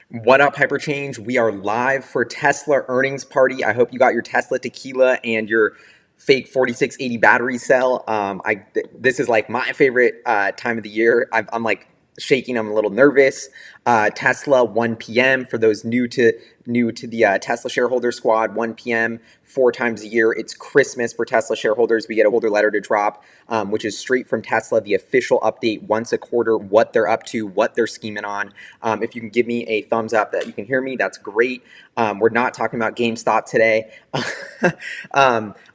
What up, Hyperchange? We are live for Tesla earnings party. I hope you got your Tesla tequila and your fake 4680 battery cell. This is like my favorite time of the year. I'm like shaking. I'm a little nervous. Tesla 1 p.m. for those new to the Tesla shareholder squad. 1 p.m. 4 times a year. It's Christmas for Tesla shareholders. We get a holder letter to drop, which is straight from Tesla, the official update once a quarter, what they're up to, what they're scheming on. If you can give me a thumbs up that you can hear me, that's great. We're not talking about GameStop today,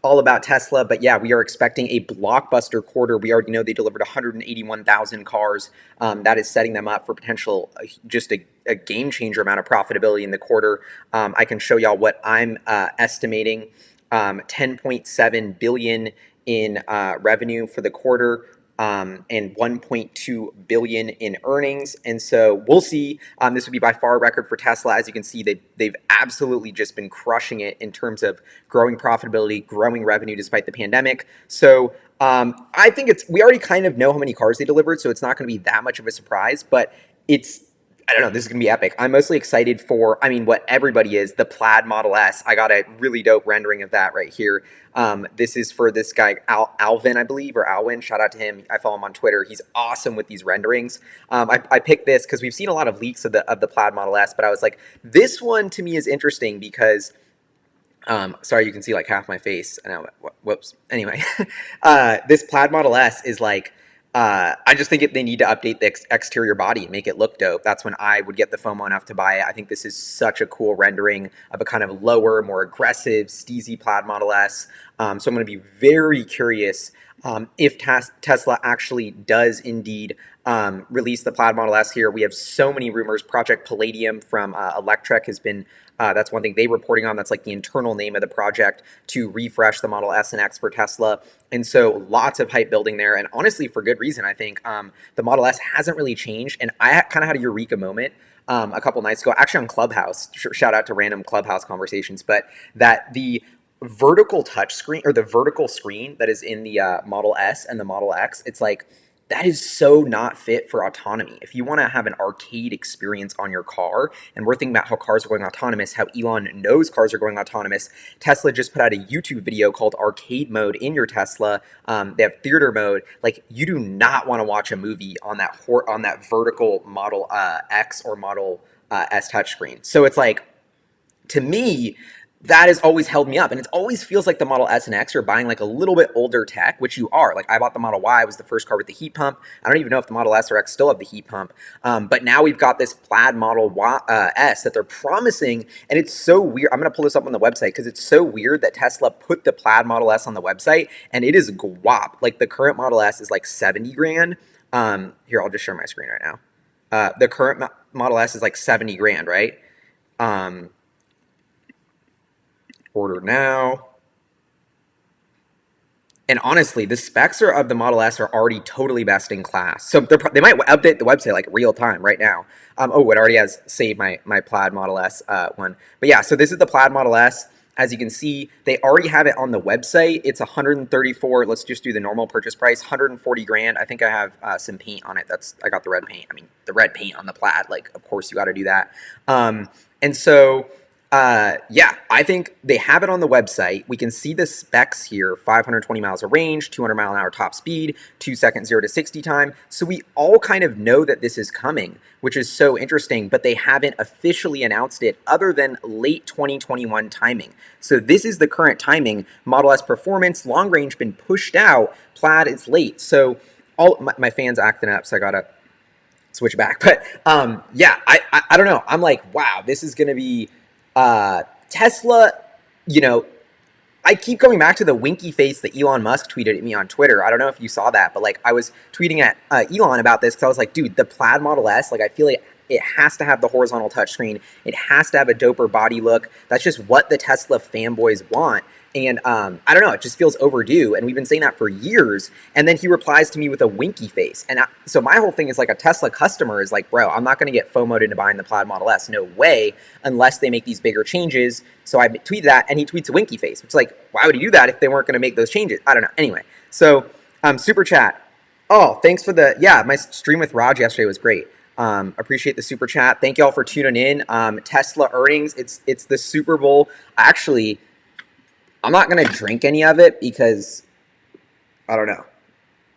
all about Tesla. But yeah, we are expecting a blockbuster quarter. We already know they delivered 181,000 cars. That is setting them up for potential just a game changer amount of profitability in the quarter. I can show y'all what I'm estimating. 10.7 billion in revenue for the quarter. And 1.2 billion in earnings, and so we'll see. This would be by far a record for Tesla. As you can see, they've absolutely just been crushing it in terms of growing profitability, growing revenue despite the pandemic. So I think we already kind of know how many cars they delivered, so it's not going to be that much of a surprise. But I don't know, this is going to be epic. I'm mostly excited for, I mean, what everybody is, the Plaid Model S. I got a really dope rendering of that right here. This is for this guy, Alvin, I believe, or Alwyn. Shout out to him. I follow him on Twitter. He's awesome with these renderings. I picked this because we've seen a lot of leaks of the Plaid Model S, but I was like, this one to me is interesting because sorry, you can see like half my face. Whoops. Anyway, this Plaid Model S is like, I just think they need to update the exterior body and make it look dope. That's when I would get the FOMO enough to buy it. I think this is such a cool rendering of a kind of lower, more aggressive, steezy Plaid Model S. So I'm going to be very curious if Tesla actually does indeed release the Plaid Model S here. We have so many rumors. Project Palladium from Electrek has been that's one thing they're reporting on. That's like the internal name of the project to refresh the Model S and X for Tesla. And so lots of hype building there. And honestly, for good reason, I think the Model S hasn't really changed. And I kind of had a eureka moment a couple nights ago, actually on Clubhouse. Shout out to random Clubhouse conversations. But that the vertical touch screen or the vertical screen that is in the Model S and the Model X, it's like, that is so not fit for autonomy. If you want to have an arcade experience on your car, and we're thinking about how cars are going autonomous, how Elon knows cars are going autonomous, Tesla just put out a YouTube video called Arcade Mode in your Tesla. They have theater mode. Like, you do not want to watch a movie on that vertical Model X or Model S touchscreen. So it's like, to me, that has always held me up. And it always feels like the Model S and X are buying like a little bit older tech, which you are. Like, I bought the Model Y, was the first car with the heat pump. I don't even know if the Model S or X still have the heat pump. But now we've got this Plaid Model S that they're promising. And it's so weird. I'm going to pull this up on the website because it's so weird that Tesla put the Plaid Model S on the website. And it is guap. Like, the current Model S is like 70 grand. Here, I'll just share my screen right now. The current Model S is like 70 grand, right? Order now. And honestly, the specs of the Model S are already totally best in class. So they might update the website like real time right now. Oh, it already has saved my Plaid Model S one. But yeah, so this is the Plaid Model S. As you can see, they already have it on the website. It's 134. Let's just do the normal purchase price, 140 grand. I think I have some paint on it. I got the red paint. I mean, the red paint on the Plaid. Like, of course, you got to do that. And so, yeah, I think they have it on the website. We can see the specs here: 520 miles of range, 200 mile an hour top speed, 2 second 0 to 60 time. So we all kind of know that this is coming, which is so interesting, but they haven't officially announced it other than late 2021 timing. So this is the current timing. Model S performance, long range been pushed out. Plaid is late. So all my fans acting up, so I gotta switch back. But yeah, I don't know. I'm like, wow, this is gonna be Tesla. You know, I keep coming back to the winky face that Elon Musk tweeted at me on Twitter. I don't know if you saw that, but like, I was tweeting at Elon about this because I was like, dude, the Plaid Model S, like, I feel like it has to have the horizontal touchscreen. It has to have a doper body look. That's just what the Tesla fanboys want. And I don't know, it just feels overdue. And we've been saying that for years. And then he replies to me with a winky face. And so my whole thing is like, a Tesla customer is like, bro, I'm not going to get FOMO'd into buying the Plaid Model S. No way, unless they make these bigger changes. So I tweeted that, and he tweets a winky face. Which is like, why would he do that if they weren't going to make those changes? I don't know. Anyway, so super chat. Oh, thanks for yeah, my stream with Raj yesterday was great. Appreciate the super chat. Thank you all for tuning in. Tesla earnings. It's the Super Bowl. Actually, I'm not gonna drink any of it because I don't know.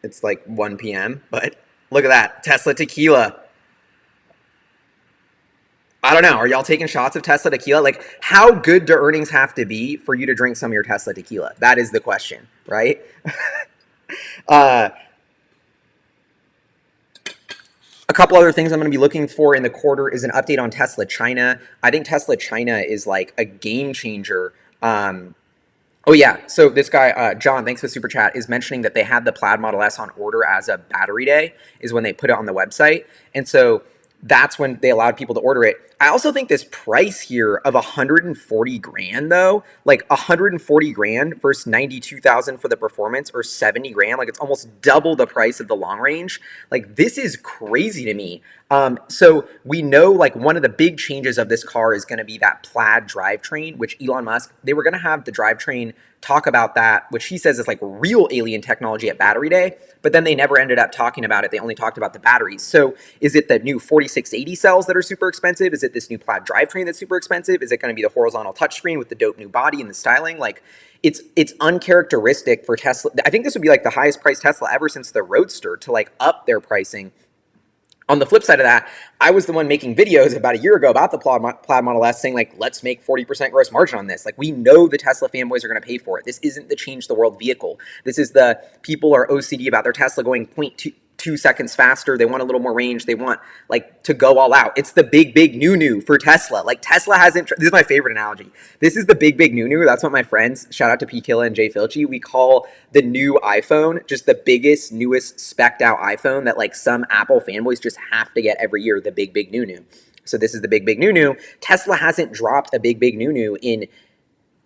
It's like 1 p.m. But look at that Tesla tequila. I don't know. Are y'all taking shots of Tesla tequila? Like, how good do earnings have to be for you to drink some of your Tesla tequila? That is the question, right? uh, a couple other things I'm going to be looking for in the quarter is an update on Tesla China. I think Tesla China is like a game changer. Oh yeah, so this guy John, thanks for the super chat, is mentioning that they had the Plaid Model S on order as a battery day is when they put it on the website, and so that's when they allowed people to order it. I also think this price here of 140 grand though, like 140 grand versus 92,000 for the performance or 70 grand, like it's almost double the price of the long range. Like this is crazy to me. So we know like one of the big changes of this car is going to be that Plaid drivetrain, which Elon Musk, they were going to have the drivetrain talk about that, which he says is like real alien technology at Battery Day, but then they never ended up talking about it. They only talked about the batteries. So is it the new 4680 cells that are super expensive? Is it this new Plaid drivetrain that's super expensive? Is it going to be the horizontal touchscreen with the dope new body and the styling? Like it's uncharacteristic for Tesla. I think this would be like the highest priced Tesla ever since the Roadster to like up their pricing. On the flip side of that, I was the one making videos about a year ago about the Plaid Model S saying like, let's make 40% gross margin on this. Like we know the Tesla fanboys are going to pay for it. This isn't the change the world vehicle. This is the people are OCD about their Tesla going 0.2 seconds faster. They want a little more range. They want like to go all out. It's the big new for Tesla. Like Tesla hasn't, this is my favorite analogy. This is the big new. That's what my friends, shout out to P. Killa and Jay Filchi, we call the new iPhone, just the biggest, newest spec'd out iPhone that like some Apple fanboys just have to get every year, the big new. So this is the big new. Tesla hasn't dropped a big new in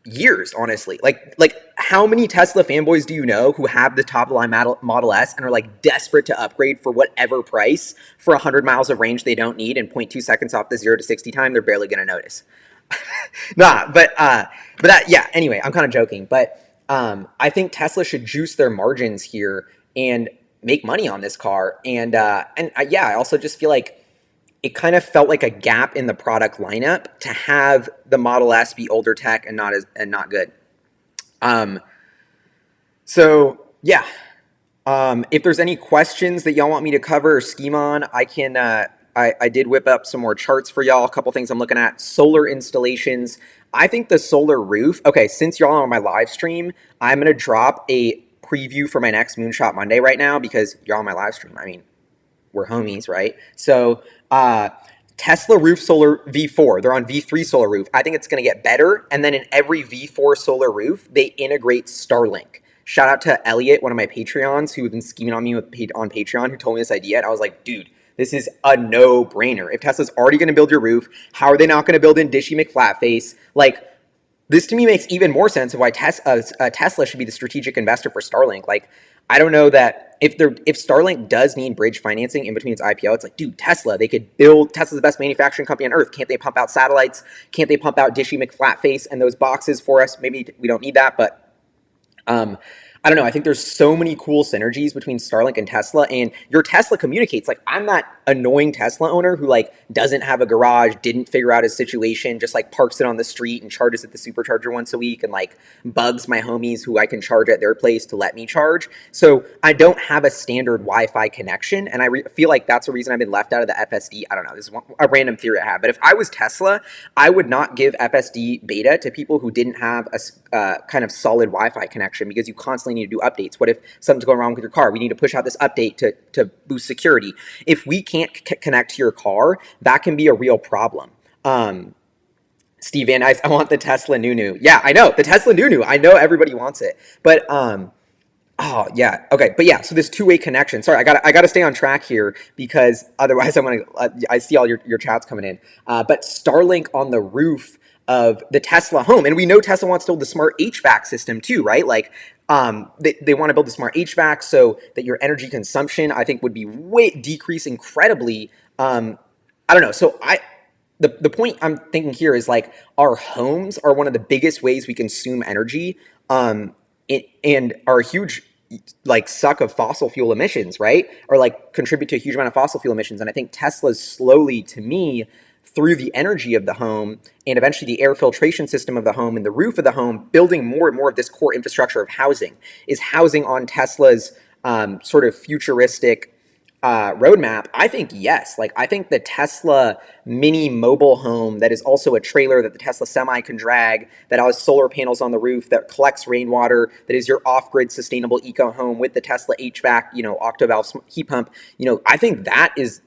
years, honestly. Like how many Tesla fanboys do you know who have the top of the line Model S and are like desperate to upgrade for whatever price for 100 miles of range they don't need and 0.2 seconds off the 0 to 60 time? They're barely going to notice. Nah, but that, yeah, anyway, I'm kind of joking, but I think Tesla should juice their margins here and make money on this car. And yeah, I also just feel like it kind of felt like a gap in the product lineup to have the Model S be older tech and not good. So yeah, if there's any questions that y'all want me to cover or scheme on, I can. I did whip up some more charts for y'all. A couple things I'm looking at: solar installations. I think the solar roof. Okay, since y'all are on my live stream, I'm gonna drop a preview for my next Moonshot Monday right now because you're on my live stream. I mean, we're homies, right? So Tesla roof solar V4, they're on V3 solar roof. I think it's going to get better. And then in every V4 solar roof, they integrate Starlink. Shout out to Elliot, one of my Patreons, who had been scheming on me on Patreon, who told me this idea. And I was like, dude, this is a no-brainer. If Tesla's already going to build your roof, how are they not going to build in Dishy McFlatface? Like, this to me makes even more sense of why Tesla should be the strategic investor for Starlink. Like, I don't know that if Starlink does need bridge financing in between its IPO, it's like, dude, Tesla, they could build, Tesla's the best manufacturing company on earth. Can't they pump out satellites? Can't they pump out Dishy McFlatface and those boxes for us? Maybe we don't need that, but I don't know. I think there's so many cool synergies between Starlink and Tesla, and your Tesla communicates. Like, I'm that annoying Tesla owner who like doesn't have a garage, didn't figure out his situation, just like parks it on the street and charges at the supercharger once a week and like bugs my homies who I can charge at their place to let me charge. So I don't have a standard Wi-Fi connection, and I feel like that's the reason I've been left out of the FSD. I don't know. This is a random theory I have, but if I was Tesla, I would not give FSD beta to people who didn't have a kind of solid Wi-Fi connection because you constantly need to do updates. What if something's going wrong with your car? We need to push out this update to boost security. If we can't connect to your car, that can be a real problem. Steve Van Ice, I want the Tesla Nunu. Yeah, I know, the Tesla Nunu. I know everybody wants it. But oh yeah, okay, but yeah. So this two-way connection. Sorry, I got to stay on track here because otherwise I'm gonna. I see all your chats coming in. But Starlink on the roof of the Tesla home, and we know Tesla wants to build the smart HVAC system too, right? Like, they want to build the smart HVAC so that your energy consumption, I think, would be decrease incredibly. I don't know. So the point I'm thinking here is like our homes are one of the biggest ways we consume energy, and are a huge like suck of fossil fuel emissions, right? Or like contribute to a huge amount of fossil fuel emissions. And I think Tesla's slowly, to me, through the energy of the home and eventually the air filtration system of the home and the roof of the home, building more and more of this core infrastructure of housing, is housing on Tesla's sort of futuristic roadmap. I think yes. Like I think the Tesla mini mobile home that is also a trailer that the Tesla Semi can drag, that has solar panels on the roof, that collects rainwater, that is your off-grid sustainable eco home with the Tesla HVAC, octovalve heat pump. I think that is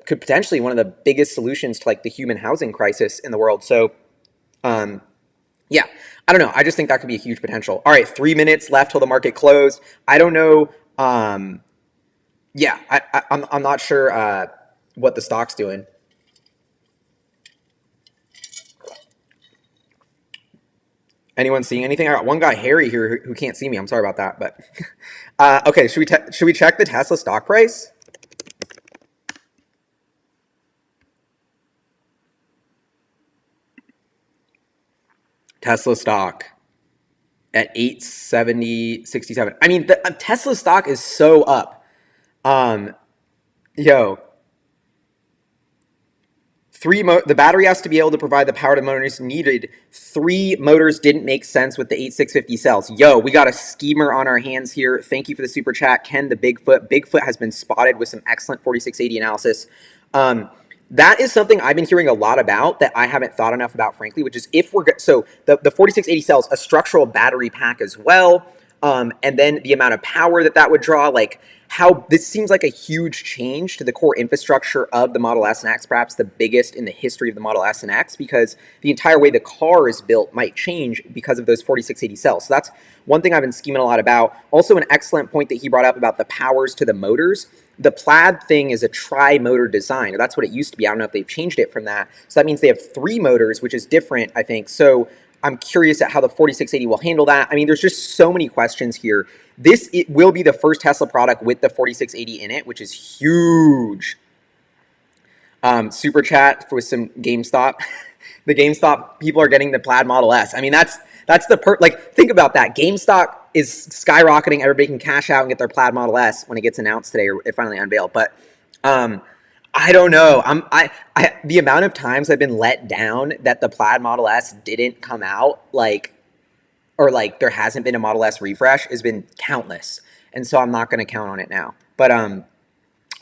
could potentially one of the biggest solutions to like the human housing crisis in the world. So, yeah, I don't know. I just think that could be a huge potential. All right, 3 minutes left till the market closed. I don't know. Yeah, I'm not sure what the stock's doing. Anyone seeing anything? I got one guy, Harry, here who can't see me. I'm sorry about that, but okay. Should we check the Tesla stock price? Tesla stock at 870.67. I mean, the Tesla stock is so up. Yo, the battery has to be able to provide the power to motors needed. 3 motors didn't make sense with the 8650 cells. Yo, we got a schemer on our hands here. Thank you for the super chat, Ken. The Bigfoot has been spotted with some excellent 4680 analysis. That is something I've been hearing a lot about that I haven't thought enough about, frankly, which is if we're so the 4680 cells a structural battery pack as well. And then the amount of power that would draw, like how this seems like a huge change to the core infrastructure of the Model S and X, perhaps the biggest in the history of the Model S and X, because the entire way the car is built might change because of those 4680 cells. So that's one thing I've been scheming a lot about. Also, an excellent point that he brought up about the powers to the motors. The Plaid thing is a tri-motor design. That's what it used to be. I don't know if they've changed it from that. So that means they have 3 motors, which is different, I think. So I'm curious at how the 4680 will handle that. I mean, there's just so many questions here. It will be the first Tesla product with the 4680 in it, which is huge. Super chat with some GameStop. The GameStop people are getting the Plaid Model S. I mean, that's the like, think about that. GameStop is skyrocketing. Everybody can cash out and get their Plaid Model S when it gets announced today or it finally unveiled. But I don't know. The amount of times I've been let down that the Plaid Model S didn't come out, or there hasn't been a Model S refresh, has been countless. And so I'm not going to count on it now. But the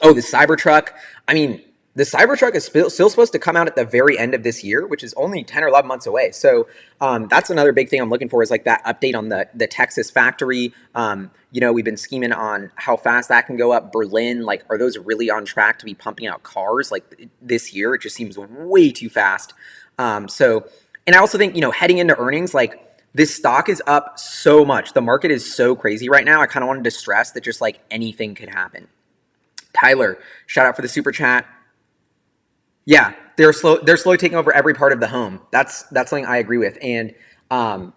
Cybertruck. I mean, the Cybertruck is still supposed to come out at the very end of this year, which is only 10 or 11 months away. So that's another big thing I'm looking for, is like that update on the Texas factory. We've been scheming on how fast that can go up. Berlin, like, are those really on track to be pumping out cars like this year? It just seems way too fast. And I also think, heading into earnings, like, this stock is up so much. The market is so crazy right now. I kind of wanted to stress that just like anything could happen. Tyler, shout out for the super chat. Yeah, they're slowly taking over every part of the home. That's something I agree with. And I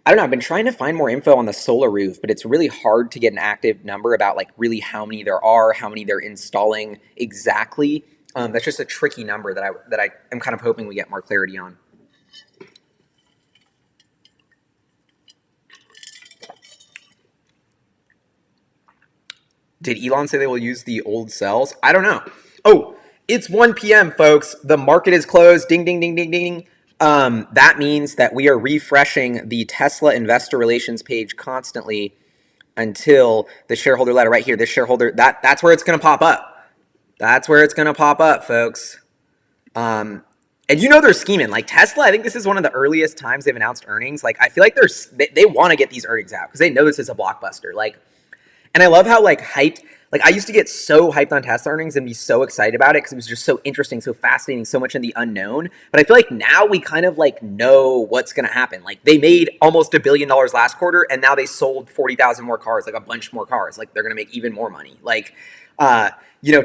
don't know, I've been trying to find more info on the solar roof, but it's really hard to get an active number about like really how many there are, how many they're installing exactly. That's just a tricky number that I am kind of hoping we get more clarity on. Did Elon say they will use the old cells? I don't know. Oh, it's 1 p.m., folks. The market is closed. Ding, ding, ding, ding, ding. That means that we are refreshing the Tesla investor relations page constantly until the shareholder letter right here. This shareholder, that's where it's going to pop up. That's where it's going to pop up, folks. And they're scheming. Like Tesla, I think this is one of the earliest times they've announced earnings. Like I feel like they want to get these earnings out because they know this is a blockbuster. And I love how hyped, I used to get so hyped on Tesla earnings and be so excited about it because it was just so interesting, so fascinating, so much in the unknown. But I feel like now we kind of know what's going to happen. Like they made almost $1 billion last quarter and now they sold 40,000 more cars, like a bunch more cars. Like they're going to make even more money.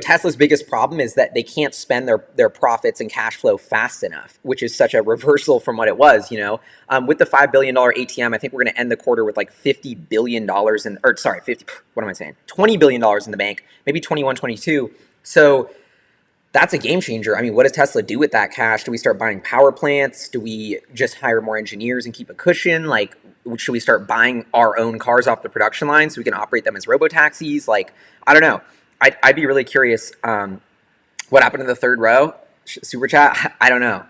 Tesla's biggest problem is that they can't spend their profits and cash flow fast enough, which is such a reversal from what it was, with the $5 billion ATM, I think we're going to end the quarter with $50 billion $20 billion in the bank, maybe 21, 22. So that's a game changer. I mean, what does Tesla do with that cash? Do we start buying power plants? Do we just hire more engineers and keep a cushion? should we start buying our own cars off the production line so we can operate them as robo-taxis? Like, I don't know. I'd be really curious. What happened to the third row? Super chat? I don't know.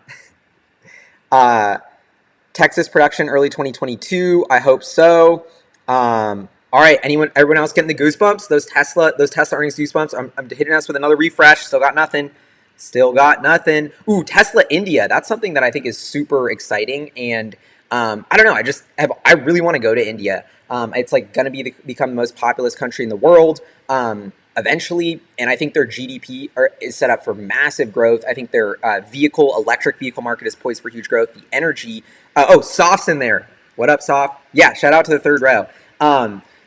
Texas production early 2022. I hope so. All right, everyone else getting the goosebumps? Those Tesla earnings goosebumps. I'm hitting us with another refresh. Still got nothing. Ooh, Tesla India. That's something that I think is super exciting. And I don't know. I really want to go to India. It's like going to become the most populous country in the world eventually. And I think their GDP is set up for massive growth. I think their electric vehicle market is poised for huge growth. The energy. Soft's in there. What up, Soft? Yeah, shout out to the third row.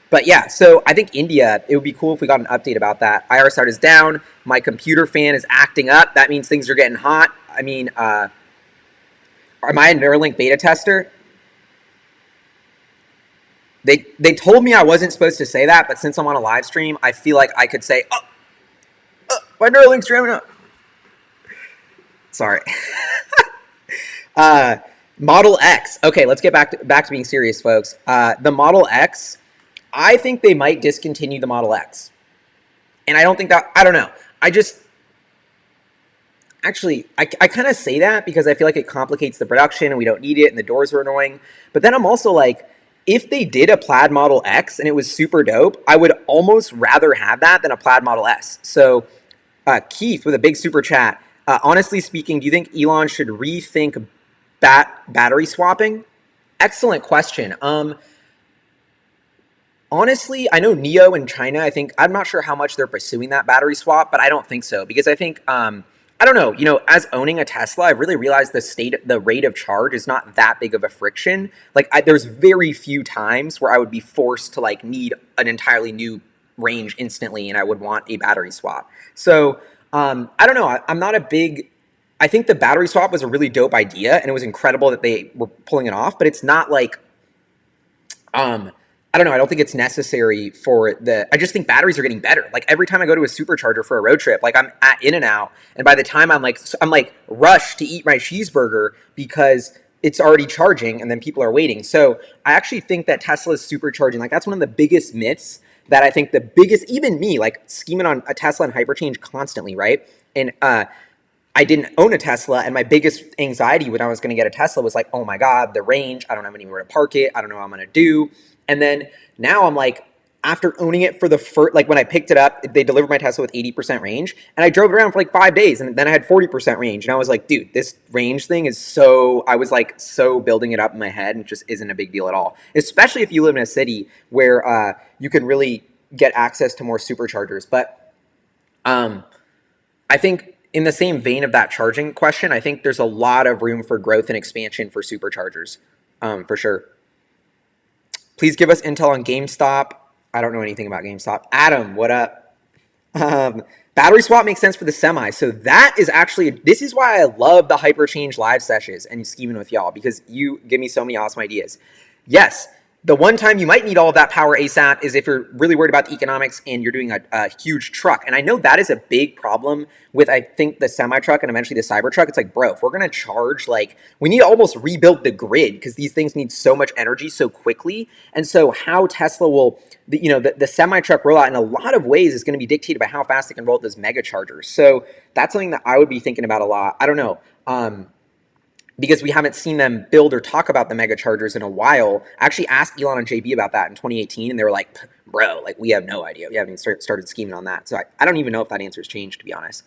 But yeah, so I think India, it would be cool if we got an update about that. IRSR is down. My computer fan is acting up. That means things are getting hot. I mean, am I a Neuralink beta tester? They told me I wasn't supposed to say that, but since I'm on a live stream, I feel like I could say, my Neuralink's jamming up. Sorry. Model X. Okay, let's get back to being serious, folks. The Model X, I think they might discontinue the Model X. And I don't think that, I don't know. I kind of say that because I feel like it complicates the production and we don't need it and the doors are annoying. But then I'm also like, if they did a Plaid Model X and it was super dope, I would almost rather have that than a Plaid Model S. So Keith with a big super chat. Honestly speaking, do you think Elon should rethink battery swapping? Excellent question. Honestly, I know NIO in China, I'm not sure how much they're pursuing that battery swap, but I don't think so. Because I think, I don't know, as owning a Tesla, I've really realized the rate of charge is not that big of a friction. Like, there's very few times where I would be forced to, like, need an entirely new range instantly and I would want a battery swap. So, I don't know, I think the battery swap was a really dope idea and it was incredible that they were pulling it off, but it's not like, I don't know. I don't think it's necessary I just think batteries are getting better. Like every time I go to a supercharger for a road trip, like I'm at In-N-Out and by the time I'm rushed to eat my cheeseburger because it's already charging and then people are waiting. So I actually think that Tesla's supercharging, like that's one of the biggest myths that I think even me, like scheming on a Tesla and hyperchange constantly, right? And, I didn't own a Tesla, and my biggest anxiety when I was going to get a Tesla was like, oh my God, the range, I don't have anywhere to park it, I don't know what I'm going to do. And then now I'm like, after owning it for the first, like when I picked it up, they delivered my Tesla with 80% range, and I drove it around for like 5 days, and then I had 40% range, and I was like, dude, this range thing is I was like so building it up in my head, and it just isn't a big deal at all, especially if you live in a city where you can really get access to more superchargers. But I think in the same vein of that charging question, I think there's a lot of room for growth and expansion for superchargers, for sure. Please give us intel on GameStop. I don't know anything about GameStop. Adam, what up? Battery swap makes sense for the semi. So this is why I love the Hyperchange live sessions and scheming with y'all, because you give me so many awesome ideas. Yes, the one time you might need all of that power ASAP is if you're really worried about the economics and you're doing a huge truck. And I know that is a big problem with, I think, the semi-truck and eventually the Cybertruck. It's like, bro, if we're going to charge, like, we need to almost rebuild the grid because these things need so much energy so quickly. And so how Tesla will, the semi-truck rollout in a lot of ways is going to be dictated by how fast they can roll out those mega chargers. So that's something that I would be thinking about a lot. I don't know. Because we haven't seen them build or talk about the mega chargers in a while. I actually asked Elon and JB about that in 2018, and they were like, bro, like, we have no idea. We haven't even started scheming on that. So I don't even know if that answer's changed, to be honest.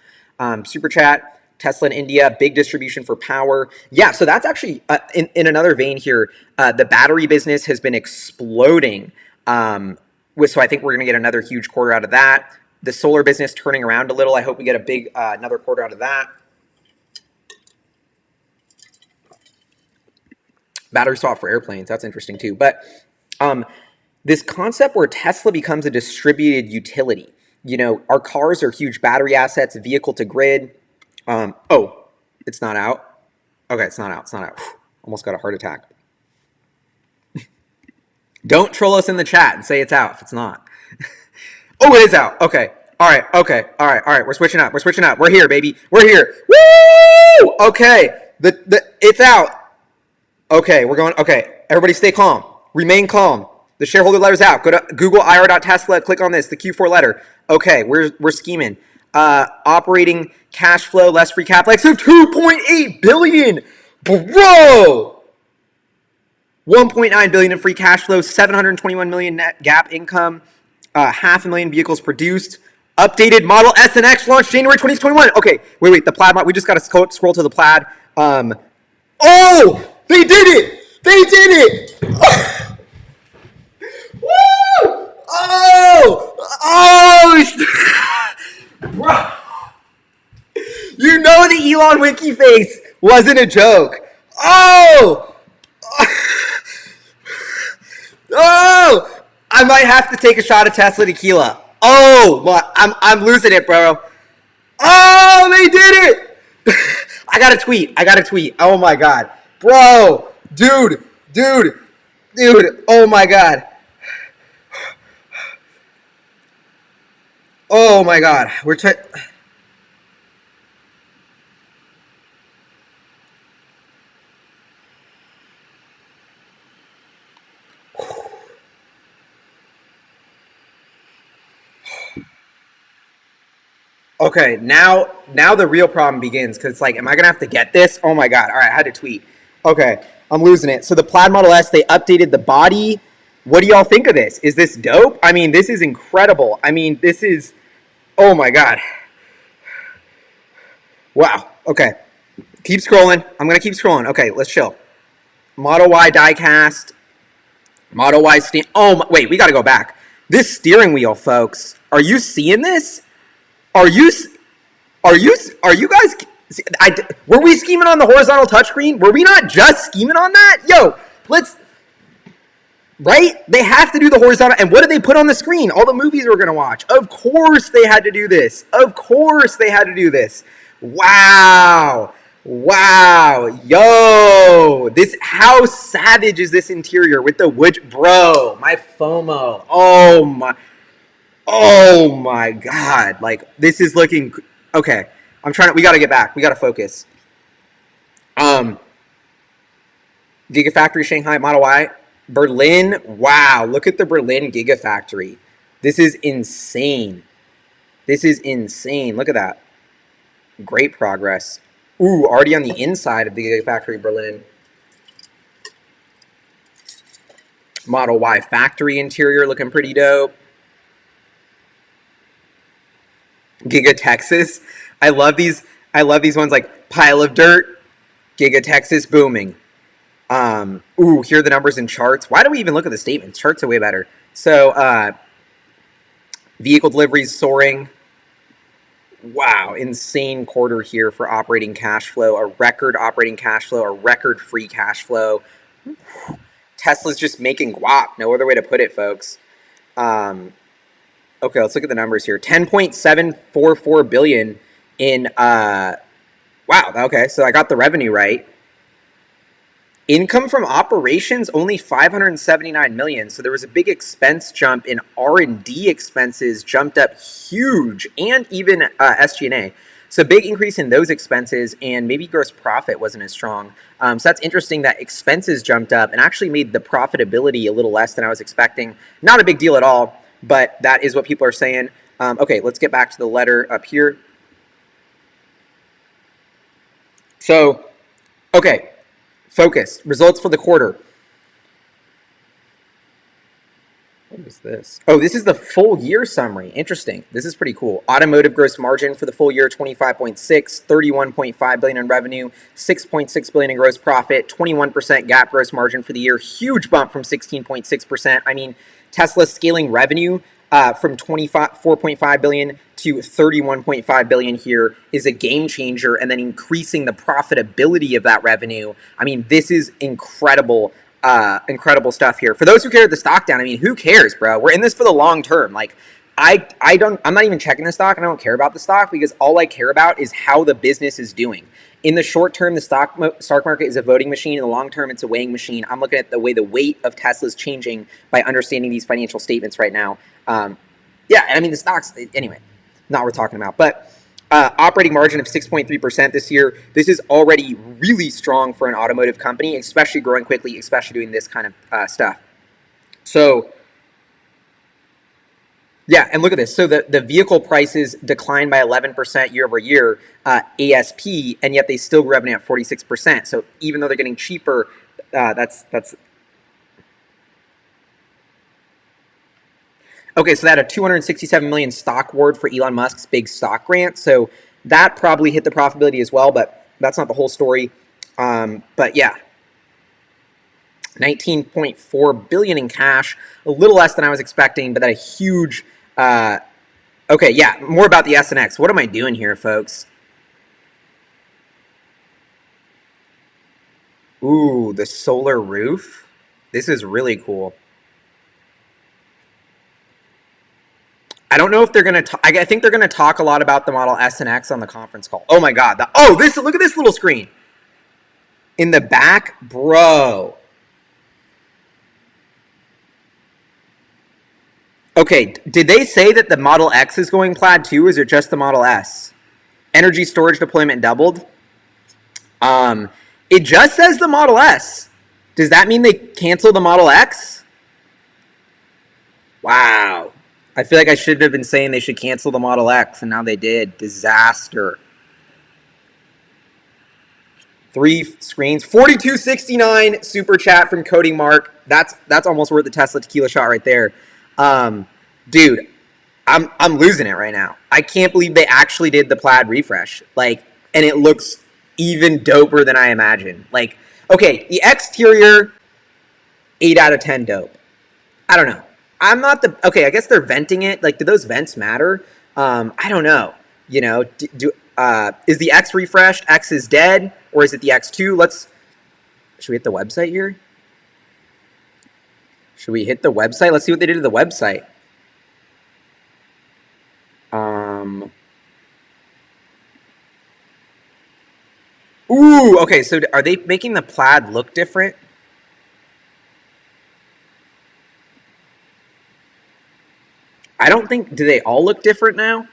Super chat, Tesla in India, big distribution for power. Yeah, so that's actually, in another vein here, the battery business has been exploding. So I think we're going to get another huge quarter out of that. The solar business turning around a little. I hope we get a big another quarter out of that. Battery swap for airplanes, that's interesting too. But this concept where Tesla becomes a distributed utility. Our cars are huge battery assets, vehicle to grid. It's not out. Okay, it's not out. Almost got a heart attack. Don't troll us in the chat and say it's out if it's not. Oh, it is out. Okay. All right. We're switching up. We're here, baby. We're here. Woo! Okay. It's out. Okay, we're going. Okay, everybody stay calm. Remain calm. The shareholder letter's out. Go to Google ir.tesla. Click on this. The Q4 letter. Okay, we're scheming. Operating cash flow less free capex of 2.8 billion, bro. 1.9 billion in free cash flow. 721 million net gap income. 500,000 vehicles produced. Updated Model S and X launched January 2021. Okay, wait. The plaid. We just got to scroll to the plaid. Oh, they did it. They did it. Woo! Bro. You know the Elon wiki face wasn't a joke. Oh! Oh! I might have to take a shot of Tesla tequila. Oh, well, I'm losing it, bro. Oh, they did it! I got to tweet. Oh my god. Bro, dude. Oh my god. Oh my god. Okay, now the real problem begins, because it's like, am I gonna have to get this? Oh my god! All right, I had to tweet. Okay, I'm losing it. So the Plaid Model S, they updated the body. What do y'all think of this? Is this dope? I mean, this is incredible. I mean, this is, oh my god. Wow. Okay, keep scrolling. I'm gonna keep scrolling. Okay, let's chill. Model Y diecast. Model Y stand. Oh, wait, we gotta go back. This steering wheel, folks. Are you seeing this? Are you guys? Were we scheming on the horizontal touchscreen? Were we not just scheming on that? Yo, right? They have to do the horizontal. And what did they put on the screen? All the movies we're gonna watch. Of course they had to do this. Wow. Yo, how savage is this interior with the wood, bro? My FOMO. Oh my god. Like, this is looking okay. We gotta get back. We gotta focus. Gigafactory Shanghai Model Y. Berlin. Wow, look at the Berlin Gigafactory. This is insane. Look at that. Great progress. Ooh, already on the inside of the Gigafactory Berlin. Model Y factory interior looking pretty dope. Giga Texas. I love these ones, like pile of dirt, Giga Texas booming. Ooh, here are the numbers and charts. Why do we even look at the statements? Charts are way better. So, vehicle deliveries soaring. Wow, insane quarter here for operating cash flow. A record operating cash flow, a record free cash flow. Tesla's just making guap. No other way to put it, folks. Okay, let's look at the numbers here. 10.744 billion in wow, okay, so I got the revenue right. Income from operations only 579 million. So there was a big expense jump in R&D expenses, jumped up huge, and even SG&A. So big increase in those expenses, and maybe gross profit wasn't as strong. So that's interesting that expenses jumped up and actually made the profitability a little less than I was expecting. Not a big deal at all, but that is what people are saying. Okay, let's get back to the letter up here. So, okay, focus. Results for the quarter. What is this? Oh, this is the full year summary. Interesting. This is pretty cool. Automotive gross margin for the full year, 25.6, 31.5 billion in revenue, 6.6 billion in gross profit, 21% GAAP gross margin for the year. Huge bump from 16.6%. I mean, Tesla scaling revenue from 4.5 billion to 31.5 billion here is a game changer, and then increasing the profitability of that revenue. I mean, this is incredible. Incredible stuff here. For those who carry the stock down, I mean, who cares, bro? We're in this for the long term. Like, I'm not even checking the stock, and I don't care about the stock, because all I care about is how the business is doing. In the short term, the stock market is a voting machine. In the long term, it's a weighing machine. I'm looking at the way the weight of Tesla is changing by understanding these financial statements right now. Yeah, I mean, the stocks, anyway, not what we're talking about. But operating margin of 6.3% this year. This is already really strong for an automotive company, especially growing quickly, especially doing this kind of stuff. So yeah, and look at this. So the vehicle prices declined by 11% year over year, ASP, and yet they still grew revenue at 46%. So even though they're getting cheaper, that's okay. So that a 267 million stock award for Elon Musk's big stock grant. So that probably hit the profitability as well, but that's not the whole story. But yeah, 19.4 billion in cash, a little less than I was expecting, but that a huge. Okay, yeah, more about the SNX. What am I doing here, folks? Ooh, the solar roof. This is really cool. I don't know if they're gonna. I think they're gonna talk a lot about the Model S and X on the conference call. Oh my God! This. Look at this little screen in the back, bro. Okay, did they say that the Model X is going plaid too? Or is it just the Model S? Energy storage deployment doubled. Um, it just says the Model S. Does that mean they cancel the Model X? Wow. I feel like I should have been saying they should cancel the Model X, and now they did. Disaster. 3 screens. 4269 super chat from Coding Mark. That's almost worth the Tesla tequila shot right there. Dude, I'm losing it right now. I can't believe they actually did the plaid refresh. Like, and it looks even doper than I imagined. Like, okay, the exterior, 8 out of 10 dope. I don't know. I'm not the okay. I guess they're venting it. Like, do those vents matter? I don't know. You know, is the X refreshed? X is dead, or is it the X2? Should we hit the website here? Should we hit the website? Let's see what they did to the website. Ooh, okay. So are they making the plaid look different? I don't think. Do they all look different now?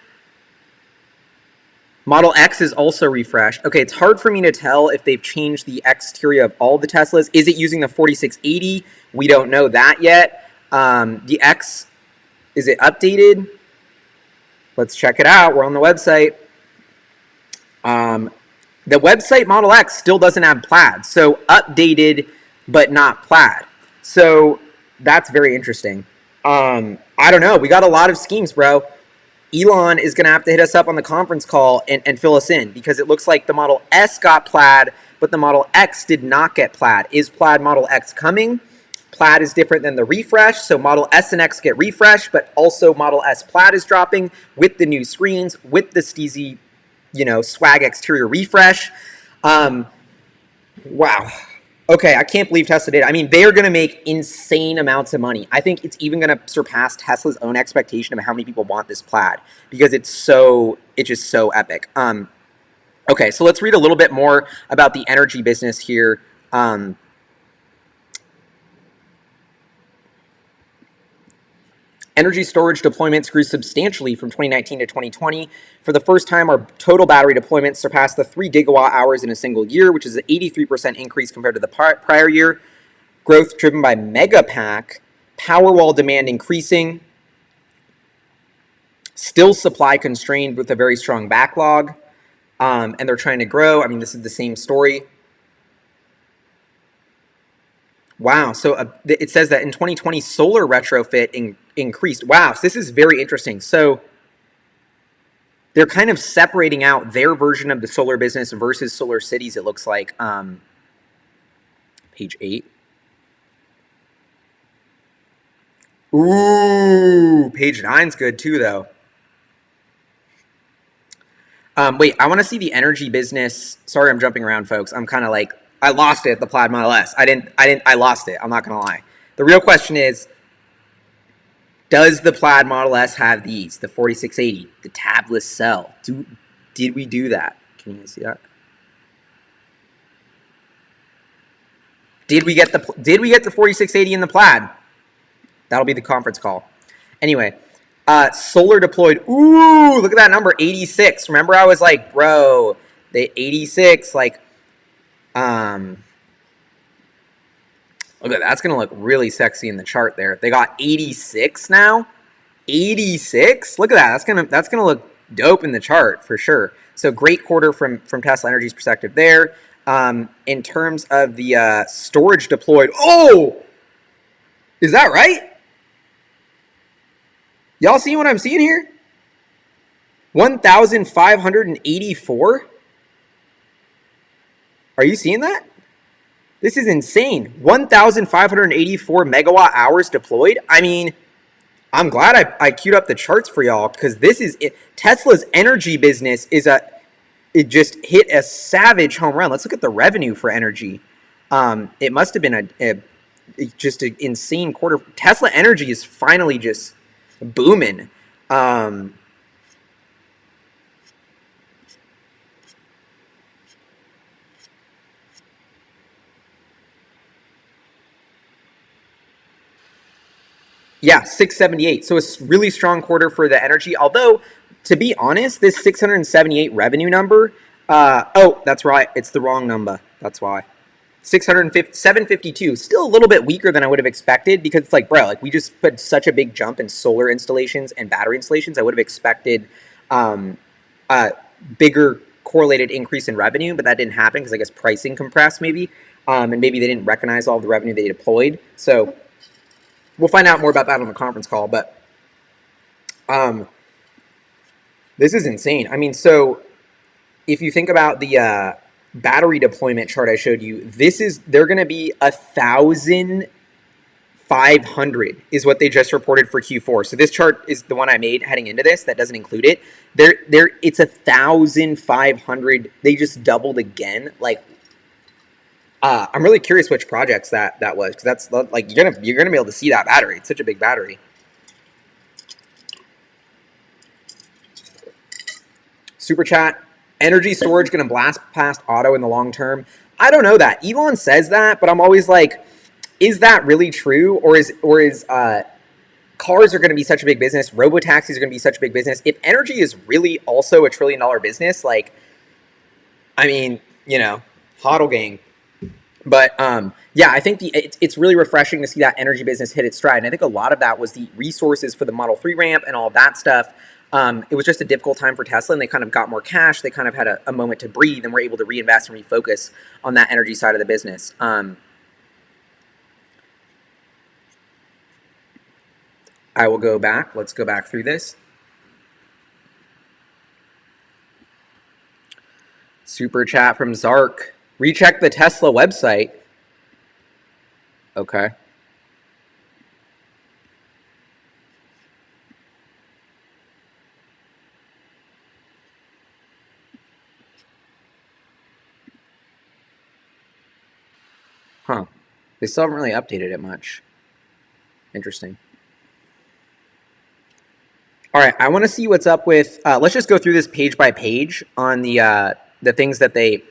Model X is also refreshed. Okay, it's hard for me to tell if they've changed the exterior of all the Teslas. Is it using the 4680? We don't know that yet. The X, is it updated? Let's check it out. We're on the website. The website Model X still doesn't have plaid. So updated, but not plaid. So that's very interesting. I don't know. We got a lot of schemes, bro. Elon is going to have to hit us up on the conference call and fill us in, because it looks like the Model S got plaid, but the Model X did not get plaid. Is plaid Model X coming? Plaid is different than the refresh, so Model S and X get refreshed, but also Model S plaid is dropping with the new screens, with the steezy, swag exterior refresh. Wow. Okay, I can't believe Tesla did. I mean, they are going to make insane amounts of money. I think it's even going to surpass Tesla's own expectation of how many people want this plaid, because it's just so epic. Okay, so let's read a little bit more about the energy business here. Energy storage deployments grew substantially from 2019 to 2020. For the first time, our total battery deployments surpassed the 3 gigawatt hours in a single year, which is an 83% increase compared to the prior year. Growth driven by Megapack, Powerwall demand increasing, still supply constrained with a very strong backlog, and they're trying to grow. I mean, this is the same story. Wow. So it says that in 2020, solar retrofit increased. Wow. So this is very interesting. So they're kind of separating out their version of the solar business versus Solar Cities, it looks like. Page 8. Ooh, page 9's good too, though. Wait, I want to see the energy business. Sorry, I'm jumping around, folks. I'm kind of like, I lost it at the Plaid Model S. I lost it. I'm not going to lie. The real question is, does the Plaid Model S have these? The 4680, the tabless cell. Did we do that? Can you see that? Did we get the 4680 in the Plaid? That'll be the conference call. Anyway, solar deployed. Ooh, look at that number, 86. Remember, I was like, bro, the 86, like, Look at that. That's going to look really sexy in the chart there. They got 86 now. 86. Look at that. That's gonna look dope in the chart for sure. So great quarter from Tesla Energy's perspective there. In terms of the storage deployed, oh, is that right? Y'all see what I'm seeing here? 1,584. Are you seeing that? This is insane. 1,584 megawatt hours deployed. I mean, I'm glad I queued up the charts for y'all because this is it. Tesla's energy business it just hit a savage home run. Let's look at the revenue for energy. It must have been just an insane quarter. Tesla Energy is finally just booming. Yeah, 678. So a really strong quarter for the energy. Although, to be honest, this 678 revenue number, oh, that's right. It's the wrong number. That's why. 752, still a little bit weaker than I would have expected because it's like, bro, like we just put such a big jump in solar installations and battery installations. I would have expected a bigger correlated increase in revenue, but that didn't happen because I guess pricing compressed maybe, and maybe they didn't recognize all of the revenue they deployed. So we'll find out more about that on the conference call, but this is insane. I mean, so if you think about the battery deployment chart I showed you, they're going to be 1,500 is what they just reported for Q4. So this chart is the one I made heading into this. That doesn't include it. It's 1,500. They just doubled again. Like, I'm really curious which projects that was because that's like you're gonna be able to see that battery. It's such a big battery. Super chat. Energy storage going to blast past auto in the long term? I don't know that. Elon says that, but I'm always like, is that really true? Or is cars are going to be such a big business? Robotaxis are going to be such a big business. If energy is really also a $1 trillion business, like, I mean, you know, hodl gang. But yeah, I think it's really refreshing to see that energy business hit its stride. And I think a lot of that was the resources for the Model 3 ramp and all of that stuff. It was just a difficult time for Tesla, and they kind of got more cash. They kind of had a moment to breathe and were able to reinvest and refocus on that energy side of the business. I will go back. Let's go back through this. Super chat from Zark. Recheck the Tesla website. Okay. Huh. They still haven't really updated it much. Interesting. All right, I want to see what's up with. Let's just go through this page by page on the things that they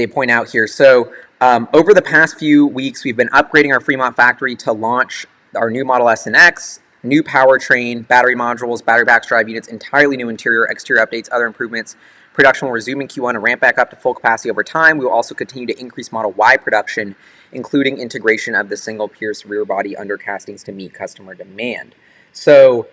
point out here. So over the past few weeks, we've been upgrading our Fremont factory to launch our new Model S and X, new powertrain, battery modules, battery packs, drive units, entirely new interior, exterior updates, other improvements. Production will resume in Q1 and ramp back up to full capacity over time. We will also continue to increase Model Y production, including integration of the single pierce rear body undercastings to meet customer demand. So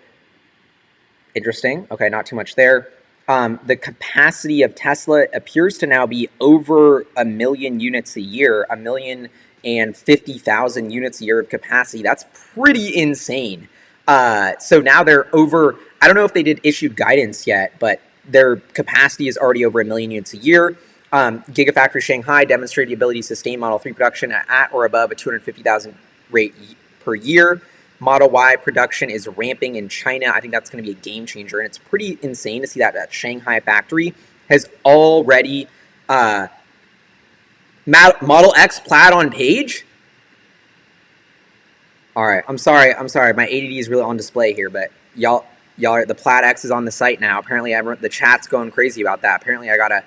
interesting. Okay, not too much there. The capacity of Tesla appears to now be over 1 million units a year, 1,050,000 units a year of capacity. That's pretty insane. So now they're over, I don't know if they did issued guidance yet, but their capacity is already over 1 million units a year. Gigafactory Shanghai demonstrated the ability to sustain Model 3 production at or above a 250,000 rate per year. Model Y production is ramping in China. I think that's going to be a game changer, and it's pretty insane to see that Shanghai factory has already Model X Plaid on page. All right, I'm sorry. My ADD is really on display here, but y'all are, the Plaid X is on the site now. Apparently, the chat's going crazy about that. Apparently, I gotta.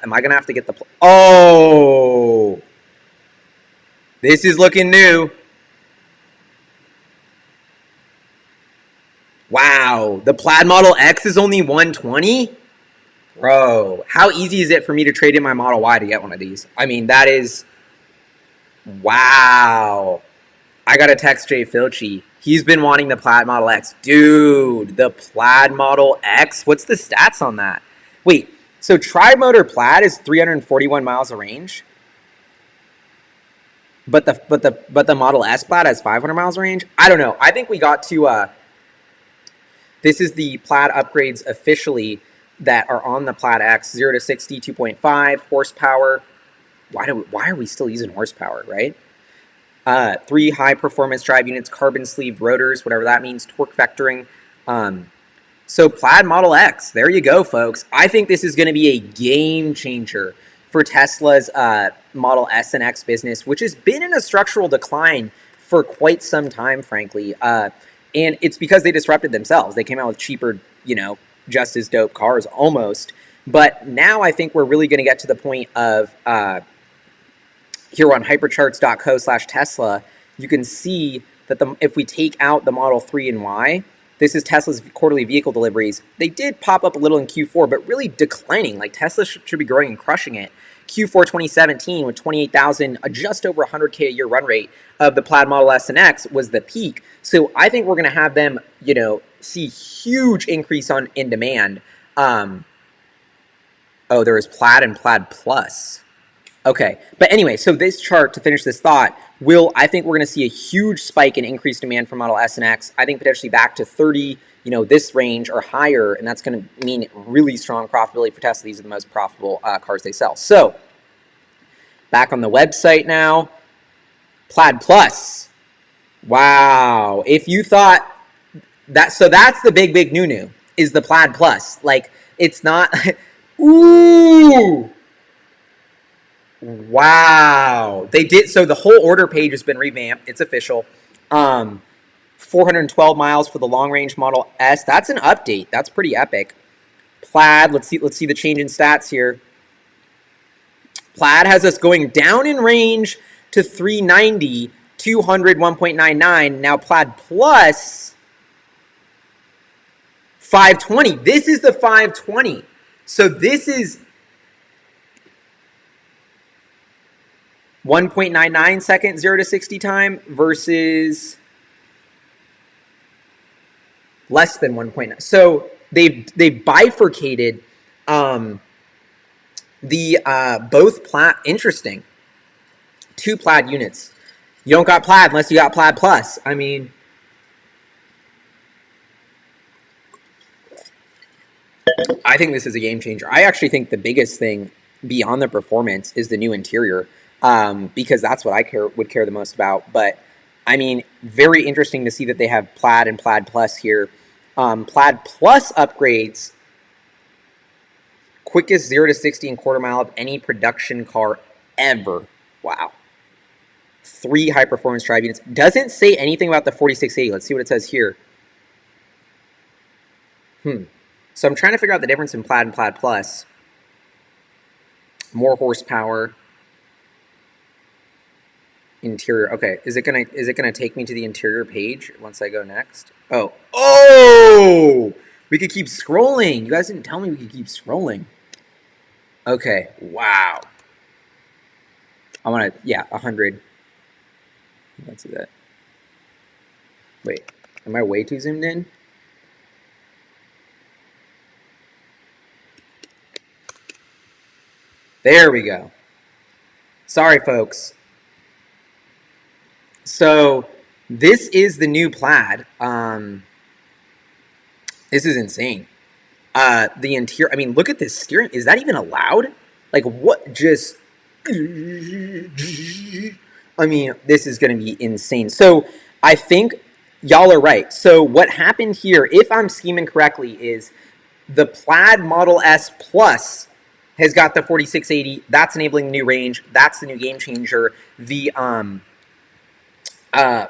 Am I gonna have to get the? Oh, this is looking new. Wow, the Plaid Model X is only 120? Bro, how easy is it for me to trade in my Model Y to get one of these? I mean, that is Wow. I got to text Jay Filchi. He's been wanting the Plaid Model X. Dude, the Plaid Model X? What's the stats on that? Wait, so tri-motor Plaid is 341 miles of range? But the Model S Plaid has 500 miles of range? I don't know. I think we got to this is the Plaid upgrades officially that are on the Plaid X. 0 to 60, 2.5 horsepower. Why are we still using horsepower, right? 3 high-performance drive units, carbon-sleeved rotors, whatever that means, torque vectoring. So Plaid Model X, there you go, folks. I think this is going to be a game changer for Tesla's Model S and X business, which has been in a structural decline for quite some time, frankly. And it's because they disrupted themselves. They came out with cheaper, just as dope cars almost. But now I think we're really going to get to the point of here on hypercharts.co/Tesla, you can see that if we take out the Model 3 and Y, this is Tesla's quarterly vehicle deliveries. They did pop up a little in Q4, but really declining. Like Tesla should be growing and crushing it. Q4 2017 with 28,000, just over 100K a year run rate of the Plaid Model S and X was the peak. So I think we're going to have them, see huge increase in demand. Oh, there is Plaid and Plaid Plus. Okay, but anyway, so this chart, to finish this thought, I think we're going to see a huge spike in increased demand for Model S and X. I think potentially back to 30, this range or higher, and that's going to mean really strong profitability for Tesla. These are the most profitable cars they sell. So, back on the website now, Plaid Plus. Wow, if you thought that, so that's the big new is the Plaid Plus. Like, it's not, ooh. Wow. They did. So the whole order page has been revamped. It's official. 412 miles for the long range Model S. That's an update. That's pretty epic. Plaid. Let's see the change in stats here. Plaid has us going down in range to 390, 200, 1.99. Now Plaid Plus 520. This is the 520. So this is 1.99 second 0 to 60 time versus less than 1.9. So they've bifurcated both Plaid. Interesting. 2 Plaid units. You don't got Plaid unless you got Plaid Plus. I mean, I think this is a game changer. I actually think the biggest thing beyond the performance is the new interior. Because that's what I would care the most about. But, I mean, very interesting to see that they have Plaid and Plaid Plus here. Plaid Plus upgrades, quickest 0 to 60 in quarter mile of any production car ever. Wow. 3 high-performance drive units. Doesn't say anything about the 4680. Let's see what it says here. So I'm trying to figure out the difference in Plaid and Plaid Plus. More horsepower. Interior. Okay, is it gonna take me to the interior page once I go next? Oh, we could keep scrolling. You guys didn't tell me we could keep scrolling. Okay, wow. I want to, 100. Let's do that. Wait, am I way too zoomed in? There we go. Sorry, folks. So this is the new Plaid. This is insane. The interior, I mean, look at this steering. Is that even allowed? Like, what just... I mean, this is going to be insane. So I think y'all are right. So what happened here, if I'm scheming correctly, is the Plaid Model S Plus has got the 4680. That's enabling the new range. That's the new game changer. The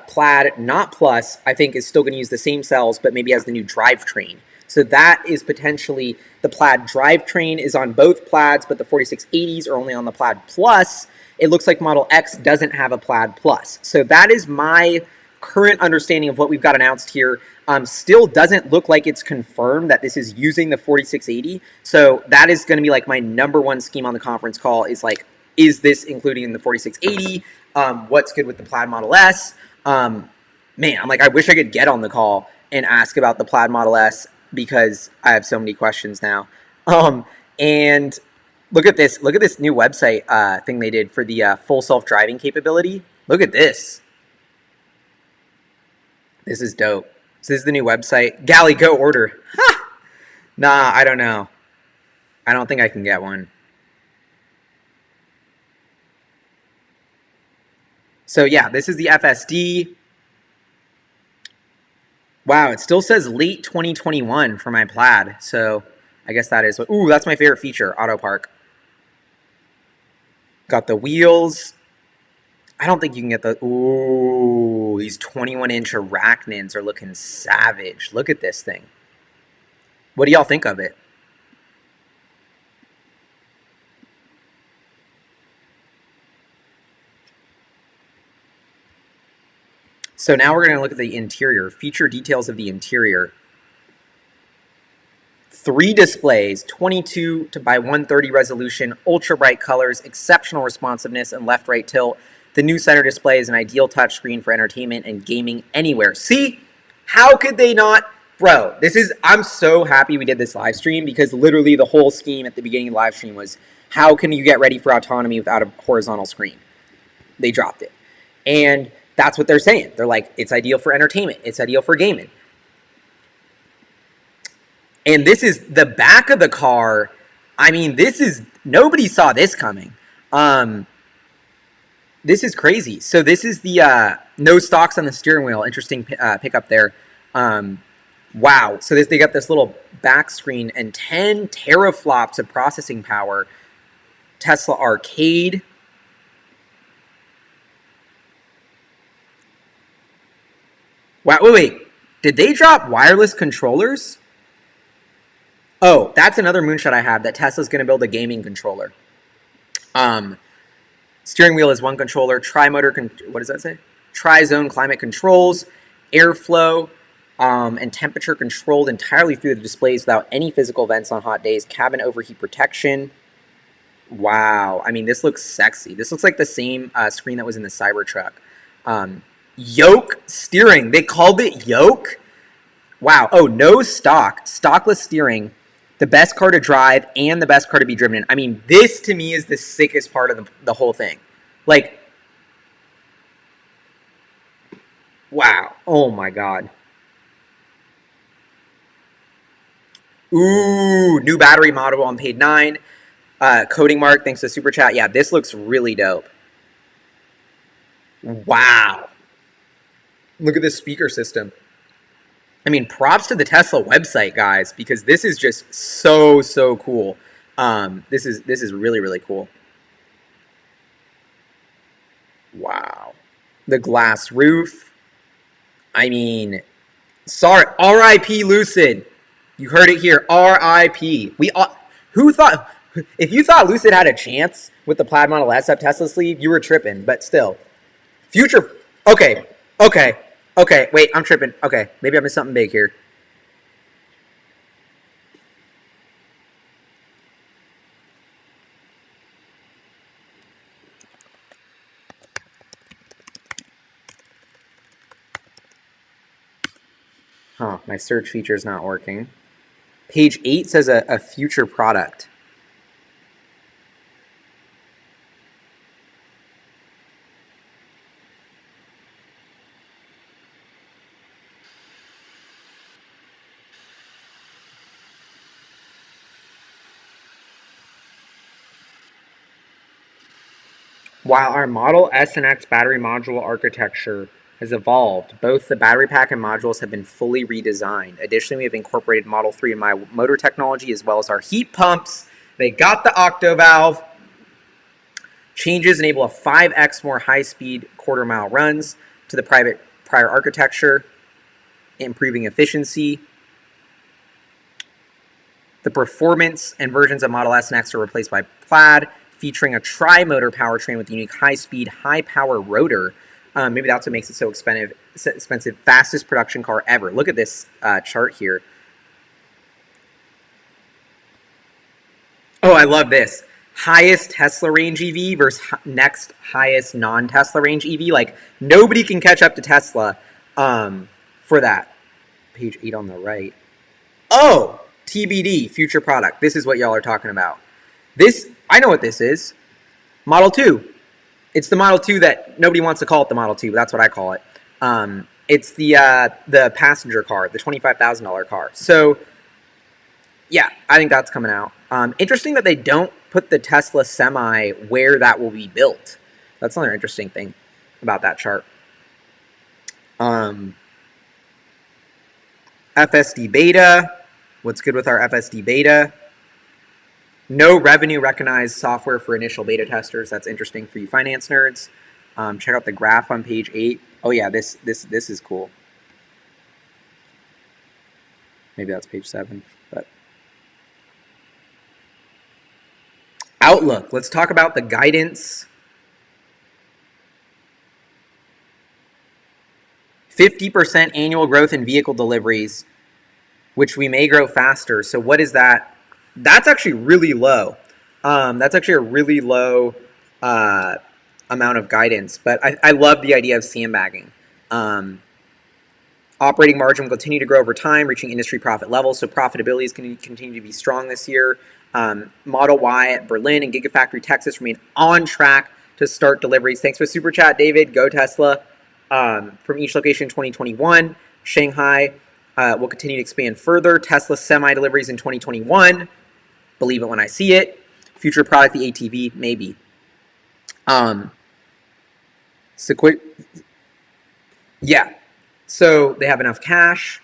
Plaid not Plus, I think, is still going to use the same cells, but maybe has the new drivetrain. So that is potentially, the Plaid drivetrain is on both Plaids, but the 4680s are only on the Plaid Plus. It looks like Model X doesn't have a Plaid Plus. So that is my current understanding of what we've got announced here. Still doesn't look like it's confirmed that this is using the 4680. So that is going to be like my #1 scheme on the conference call is like, is this including the 4680? What's good with the Plaid Model S? Man, I'm like, I wish I could get on the call and ask about the Plaid Model S because I have so many questions now. And look at this new website thing they did for the full self-driving capability. Look at this. This is dope. So this is the new website. Galley, go order. Ha! Nah, I don't know. I don't think I can get one. So yeah, this is the FSD. Wow, it still says late 2021 for my Plaid. So I guess that is. Ooh, that's my favorite feature, Auto Park. Got the wheels. I don't think you can get the... Ooh, these 21-inch arachnids are looking savage. Look at this thing. What do y'all think of it? So now we're going to look at the interior. Feature details of the interior. 3 displays, 22 by 130 resolution, ultra bright colors, exceptional responsiveness, and left-right tilt. The new center display is an ideal touchscreen for entertainment and gaming anywhere. See? How could they not? Bro, I'm so happy we did this live stream because literally the whole scheme at the beginning of the live stream was how can you get ready for autonomy without a horizontal screen? They dropped it. And that's what they're saying. They're like, it's ideal for entertainment. It's ideal for gaming. And this is the back of the car. I mean, nobody saw this coming. This is crazy. So this is the no stalks on the steering wheel. Interesting pickup there. Wow. So they got this little back screen and 10 teraflops of processing power. Tesla Arcade. Wow. Wait. Did they drop wireless controllers? Oh, that's another moonshot I have, that Tesla's going to build a gaming controller. Steering wheel is one controller. Tri-motor, what does that say? Tri-zone climate controls, airflow, and temperature controlled entirely through the displays without any physical vents on hot days. Cabin overheat protection. Wow. I mean, this looks sexy. This looks like the same screen that was in the Cybertruck. Yoke steering. They called it yoke? Wow. Oh, no stock. Stockless steering. The best car to drive and the best car to be driven in. I mean, this to me is the sickest part of the whole thing. Like, wow. Oh my God. Ooh, new battery model on page 9. Coding mark, thanks to Super Chat. Yeah, this looks really dope. Wow. Look at this speaker system. I mean, props to the Tesla website, guys, because this is just so cool. This is really, really cool. Wow. The glass roof. I mean, sorry, R.I.P. Lucid. You heard it here, R.I.P. Who thought? If you thought Lucid had a chance with the Plaid Model S up Tesla sleeve, you were tripping. But still, future. Okay. Wait, I'm tripping. Okay, maybe I missed something big here. Huh, my search feature is not working. Page 8 says a future product. While our Model S and X battery module architecture has evolved, both the battery pack and modules have been fully redesigned. Additionally, we have incorporated Model 3 and my motor technology as well as our heat pumps. They got the octo valve. Changes enable a 5x more high-speed quarter-mile runs to the prior architecture, improving efficiency. The performance and versions of Model S and X are replaced by Plaid, featuring a tri-motor powertrain with a unique high-speed, high-power rotor. Maybe that's what makes it so expensive. Fastest production car ever. Look at this chart here. Oh, I love this. highest Tesla range EV versus next highest non-Tesla range EV. Like, nobody can catch up to Tesla for that. Page 8 on the right. Oh, TBD, future product. This is what y'all are talking about. This, I know what this is. Model 2. It's the Model 2 that nobody wants to call it the Model 2, but that's what I call it. It's the passenger car, the $25,000 car. So, yeah, I think that's coming out. Interesting that they don't put the Tesla Semi where that will be built. That's another interesting thing about that chart. FSD Beta. What's good with our FSD Beta? No revenue recognized software for initial beta testers. That's interesting for you finance nerds. Check out the graph on page 8. Oh yeah, this is cool. Maybe that's page 7, but outlook. Let's talk about the guidance. 50% annual growth in vehicle deliveries, which we may grow faster. So what is that? That's actually really low. That's actually a really low amount of guidance, but I love the idea of sandbagging. Operating margin will continue to grow over time, reaching industry profit levels, so profitability is going to continue to be strong this year. Model Y at Berlin and Gigafactory Texas remain on track to start deliveries. Thanks for Super Chat, David. Go Tesla. From each location in 2021. Shanghai will continue to expand further. Tesla Semi deliveries in 2021. Believe it when I see it. Future product, the ATV, maybe. Yeah. So they have enough cash.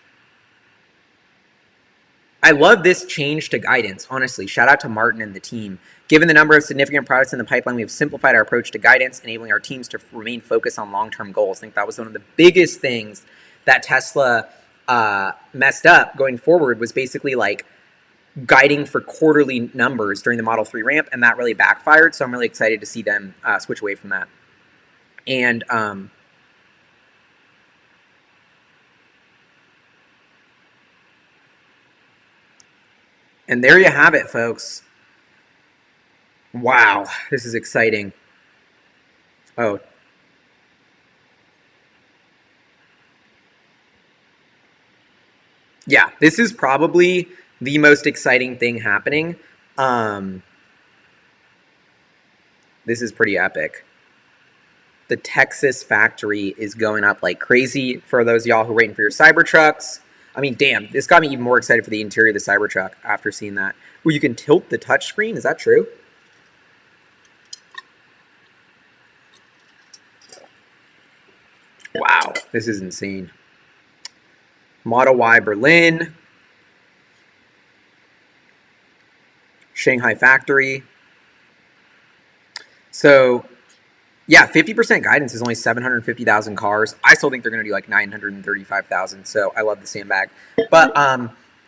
I love this change to guidance, honestly. Shout out to Martin and the team. Given the number of significant products in the pipeline, we have simplified our approach to guidance, enabling our teams to remain focused on long-term goals. I think that was one of the biggest things that Tesla messed up going forward, was basically like guiding for quarterly numbers during the Model 3 ramp, and that really backfired. So I'm really excited to see them switch away from that. And there you have it, folks. Wow, this is exciting. Oh. Yeah, this is probably the most exciting thing happening. This is pretty epic. The Texas factory is going up like crazy for those of y'all who are waiting for your Cybertrucks. I mean, damn, this got me even more excited for the interior of the Cybertruck after seeing that. Oh, you can tilt the touchscreen? Is that true? Wow, this is insane. Model Y Berlin. Shanghai factory. So, yeah, 50% guidance is only 750,000 cars. I still think they're going to do like 935,000. So I love the sandbag. But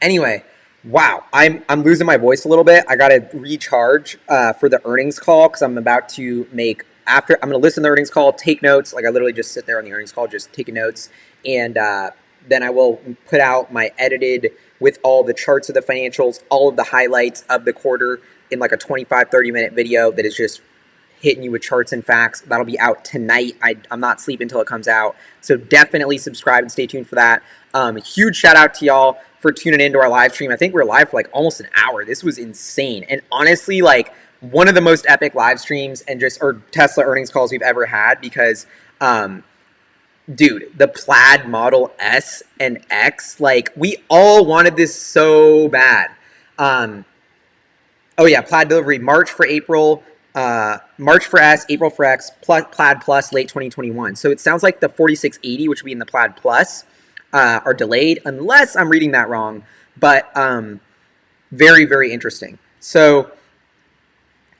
anyway, wow, I'm losing my voice a little bit. I got to recharge for the earnings call, because I'm about to make, I'm going to listen to the earnings call, take notes. Like, I literally just sit there on the earnings call, just taking notes. And then I will put out my edited, with all the charts of the financials, all of the highlights of the quarter in like a 25-30 minute video that is just hitting you with charts and facts. That'll be out tonight. I'm not sleeping until it comes out. So definitely subscribe and stay tuned for that. Huge shout out to y'all for tuning into our live stream. I think we were live for like almost an hour. This was insane. And honestly, like, one of the most epic live streams and or Tesla earnings calls we've ever had, because dude, the Plaid Model S and X, like, we all wanted this so bad. Oh yeah, Plaid delivery, March for April, March for S, April for X, Plaid Plus, late 2021. So it sounds like the 4680, which would be in the Plaid Plus, are delayed, unless I'm reading that wrong. But very, very interesting. So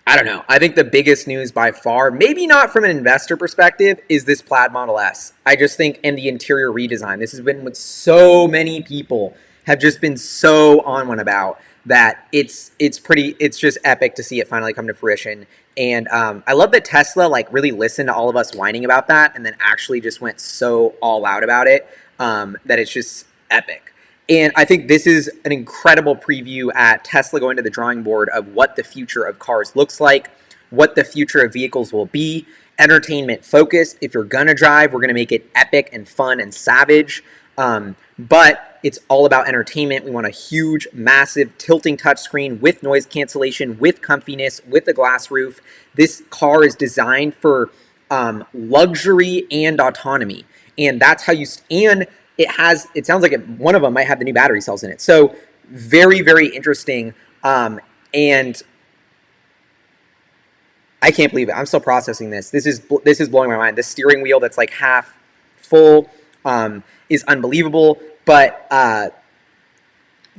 I don't know. I think the biggest news by far, maybe not from an investor perspective, is this Plaid Model S. I just think, and the interior redesign. This has been what so many people have just been so on one about, that it's just epic to see it finally come to fruition. And I love that Tesla like really listened to all of us whining about that, and then actually just went so all out about it, that it's just epic. And I think this is an incredible preview at Tesla going to the drawing board of what the future of cars looks like, what the future of vehicles will be. Entertainment focused. If you're going to drive, we're going to make it epic and fun and savage. But it's all about entertainment. We want a huge, massive, tilting touchscreen with noise cancellation, with comfiness, with a glass roof. This car is designed for luxury and autonomy. And that's how you... And it sounds like one of them might have the new battery cells in it. So very, very interesting. And I can't believe it. I'm still processing this. This is blowing my mind. The steering wheel that's like half full is unbelievable. But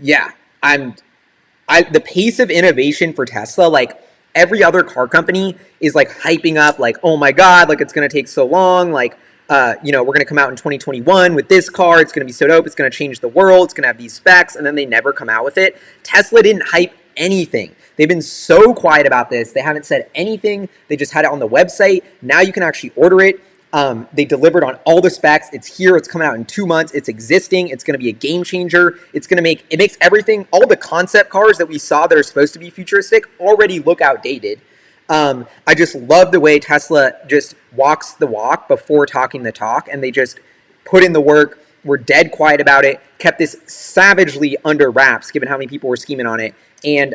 yeah, the pace of innovation for Tesla, like every other car company is like hyping up, like, oh my God, like it's going to take so long. Like, we're going to come out in 2021 with this car. It's going to be so dope. It's going to change the world. It's going to have these specs. And then they never come out with it. Tesla didn't hype anything. They've been so quiet about this. They haven't said anything. They just had it on the website. Now you can actually order it. They delivered on all the specs. It's here. It's coming out in 2 months. It's existing. It's going to be a game changer. It makes everything, all the concept cars that we saw that are supposed to be futuristic already look outdated. I just love the way Tesla just walks the walk before talking the talk, and they just put in the work, were dead quiet about it, kept this savagely under wraps given how many people were scheming on it, and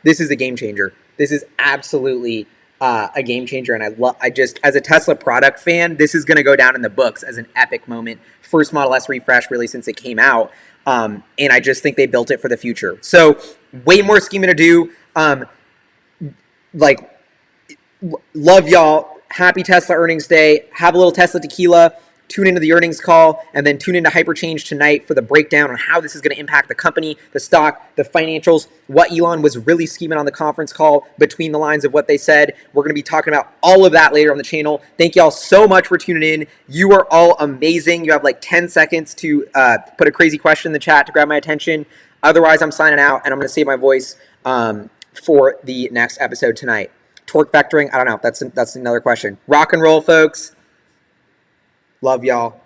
this is a game changer. This is absolutely a game changer, and I just, as a Tesla product fan, this is going to go down in the books as an epic moment. First Model S refresh really since it came out, and I just think they built it for the future. So way more scheming to do. Love y'all. Happy Tesla earnings day. Have a little Tesla tequila. Tune into the earnings call, and then tune into Hyperchange tonight for the breakdown on how this is going to impact the company, the stock, the financials, what Elon was really scheming on the conference call between the lines of what they said. We're going to be talking about all of that later on the channel. Thank y'all so much for tuning in. You are all amazing. You have like 10 seconds to put a crazy question in the chat to grab my attention. Otherwise, I'm signing out, and I'm going to save my voice for the next episode tonight. Torque vectoring, I don't know. That's another question. Rock and roll, folks. Love y'all.